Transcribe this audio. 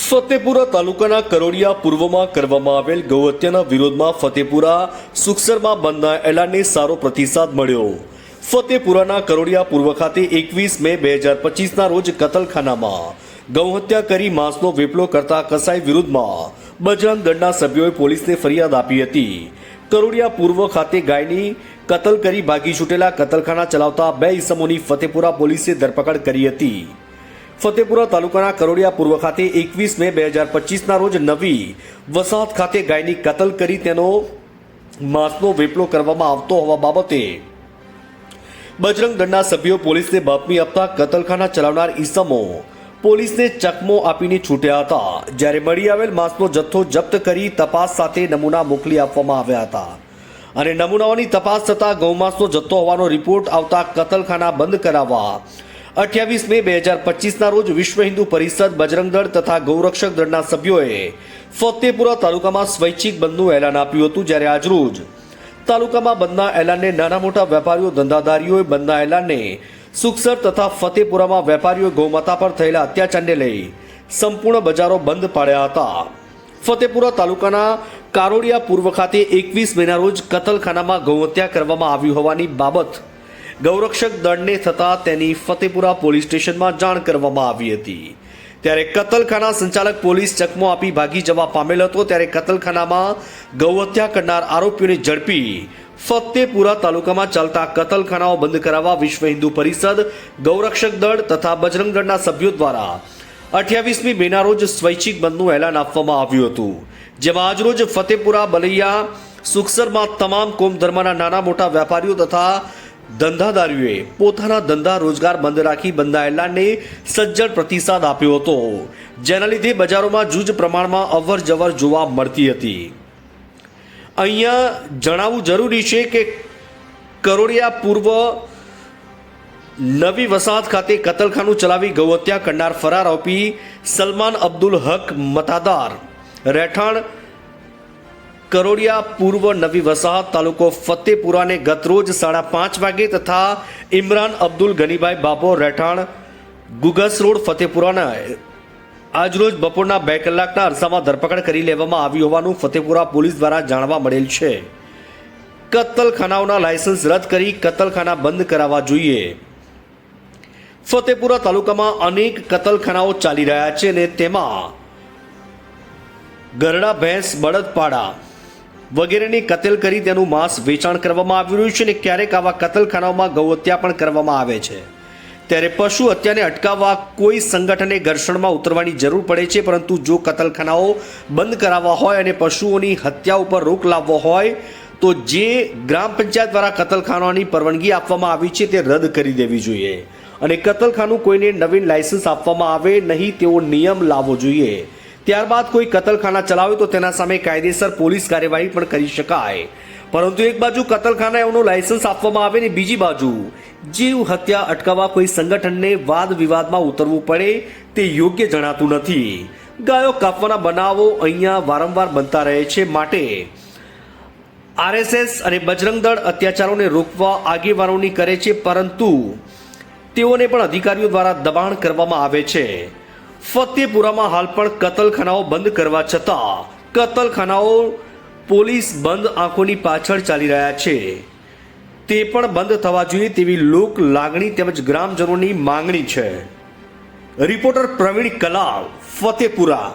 ફતેપુરા તાલુકાના કરોડિયા પૂર્વમાં કરવામાં આવેલ ગૌહત્યાના વિરોધમાં ફતેપુરા સુખસરમાં બંધના એલાનને સારો પ્રતિસાદ મળ્યો. ફતેપુરાના કરોડિયા પૂર્વ ખાતે 21 મે 2025ના રોજ કતલખાનામાં ગૌહત્યા કરી માંસનો વેપલો કરતા કસાઈ વિરુદ્ધમાં બજરંગ દળના સભ્યોએ પોલીસને ફરિયાદ આપી હતી. કરોડિયા પૂર્વ ખાતે ગાયની કતલ કરી ભાગી છૂટેલા કતલખાના ચલાવતા 2 ઇસમોની ફતેપુરા પોલીસે ધરપકડ કરી હતી. ફતેપુરા તાલુકાના કરોડિયા પૂર્વ ખાતે 21 મે 2025ના રોજ નવી વસાહત ખાતે ગાયની કતલ કરી તેનો માંસનો વેપલો કરવામાં આવતો હોવા બાબતે બજરંગ દળના સભ્યો પોલીસને બાતમી આપતા કતલખાના ચલાવનાર ઈસમો પોલીસને ચકમો આપીને છૂટ્યા હતા. જ્યારે મળી આવેલ માંસનો જથ્થો જપ્ત કરી તપાસ સાથે નમૂના મોકલી આપવામાં આવ્યા હતા અને નમૂનાઓની તપાસ થતાં ગૌમાંસનો જથ્થો હોવાનો રિપોર્ટ આવતા કતલખાના બંધ કરાવવા 28 મે 2025ના રોજ વિશ્વ હિન્દુ પરિષદ, બજરંગ દળ તથા ગૌરક્ષક દળના સભ્યોએ ફતેપુરા તાલુકામાં સ્વૈચ્છિક બંધનું એલાન આપ્યું હતું. જ્યારે આજરોજ તાલુકામાં બંધના એલાનને નાના મોટા વેપારીઓ, ધંધાદારીઓએ બંધના એલાનને સુખસર તથા ફતેપુરામાં વેપારીઓ ગૌમાતા પર થયેલા અત્યાચારને લઈ સંપૂર્ણ બજારો બંધ પાડ્યા હતા. ફતેપુરા તાલુકાના કારોડિયા પૂર્વ ખાતે 21 મેના રોજ કતલખાનામાં ગૌહત્યા કરવામાં આવી હોવાની બાબત ગૌરક્ષક દળને થતાં તેની ફતેપુરા પોલીસ સ્ટેશનમાં જાણ કરવામાં આવી હતી. ત્યારે કતલખાના સંચાલક પોલીસ ચકમો આપી ભાગી જવા પામેલ હતો. ત્યારે કતલખાનામાં ગૌહત્યા કરનાર આરોપીઓને ઝડપી ફતેપુરા તાલુકામાં ચાલતા કતલખાનાઓ બંધ કરાવવા વિશ્વ હિન્દુ પરિષદ, ગૌરક્ષક દળ તથા બજરંગ દળના સભ્યો દ્વારા 28મી મેના રોજ સ્વૈચ્છિક બંધનું એલાન આપવામાં આવ્યું હતું. જેમાં આજરોજ ફતેપુરા, બલૈયા, સુખસરમાં તમામ કોમ ધર્મના નાના મોટા વેપારીઓ તથા ધંધાદારીઓએ પોતાના ધંધા રોજગાર બંધ રાખી બંધના એલાનને સજ્જડ પ્રતિસાદ આપ્યો હતો. જેના લીધે બજારોમાં જૂજ પ્રમાણમાં અવર જવર જોવા મળતી હતી. અહીંયા જણાવવું જરૂરી છે કે કરોડિયા પૂર્વ નવી વસાહત ખાતે કતલખાનું ચલાવી ગૌહત્યા કરનાર ફરાર આરોપી સલમાન અબ્દુલ હક મતાદાર, રહેઠાણ કરોડિયા પૂર્વ નવી વસાહત, તાલુકો ફતેપુરાને ગતરોજ 5:30 વાગે તથા ઇમરાન અબ્દુલ ગનીભાઈ બાબો, રહેઠાણ ગુગસ રોડ, ફતેપુરાના આજરોજ બપોરના 2 કલાકના અરસામાં ધરપકડ કરી લેવામાં આવી હોવાનું ફતેપુરા પોલીસ દ્વારા જાણવા મળેલ છે. કતલખાનાઓના લાયસન્સ રદ કરી કતલખાના બંધ કરાવવા જોઈએ. ફતેપુરા તાલુકામાં અનેક કતલખાનાઓ ચાલી રહ્યા છે અને તેમાં ગરડા, ભેંસ, બળદ, પાડા વગેરેની કતલ કરી તેનું માંસ વેચાણ કરવામાં આવી રહ્યું છે અને ક્યારેક આવા કતલખાનાઓમાં ગૌહત્યા પણ કરવામાં આવે છે. ત્યારે પશુ હત્યાને અટકાવવા કોઈ સંગઠને ઘર્ષણમાં ઉતરવાની જરૂર પડે છે. પરંતુ જો કતલખાનાઓ બંધ કરાવવા હોય અને પશુઓની હત્યા ઉપર રોક લાવવો હોય તો જે ગ્રામ પંચાયત દ્વારા કતલખાનાની પરવાનગી આપવામાં આવી છે તે રદ કરી દેવી જોઈએ અને કતલખાનું કોઈને નવીન લાયસન્સ આપવામાં આવે નહીં તેવો નિયમ લાવવો જોઈએ. ત્યારબાદ કોઈ કતલખાના ચલાવે તો તેના સામે કાયદેસર પોલીસ કાર્યવાહી પણ કરી શકાય. પરંતુ એક બાજુ કતલખાના એનું લાયસન્સ આપવામાં આવે ને બીજી બાજુ જીવ હત્યા અટકાવવા કોઈ સંગઠનને વાદ વિવાદમાં ઉતરવું પડે તે યોગ્ય જણાતું નથી. ગાયો કાપવાના બનાવો અહીંયા વારંવાર બનતા રહે છે. માટે આરએસએસ અને બજરંગ દળ અત્યાચારોને રોકવા આગેવાનોની કરે છે, પરંતુ તેઓને પણ અધિકારીઓ દ્વારા દબાણ કરવામાં આવે છે. ફતેપુરામાં હાલ પણ કતલખાનાઓ બંધ કરવા છતાં કતલખાનાઓ પોલીસ બંધ આંખોની પાછળ ચાલી રહ્યા છે. તે પણ બંધ થવા જોઈએ તેવી લોક લાગણી તેમજ ગ્રામજનોની માંગણી છે. રિપોર્ટર પ્રવીણ કલાલ, ફતેપુરા.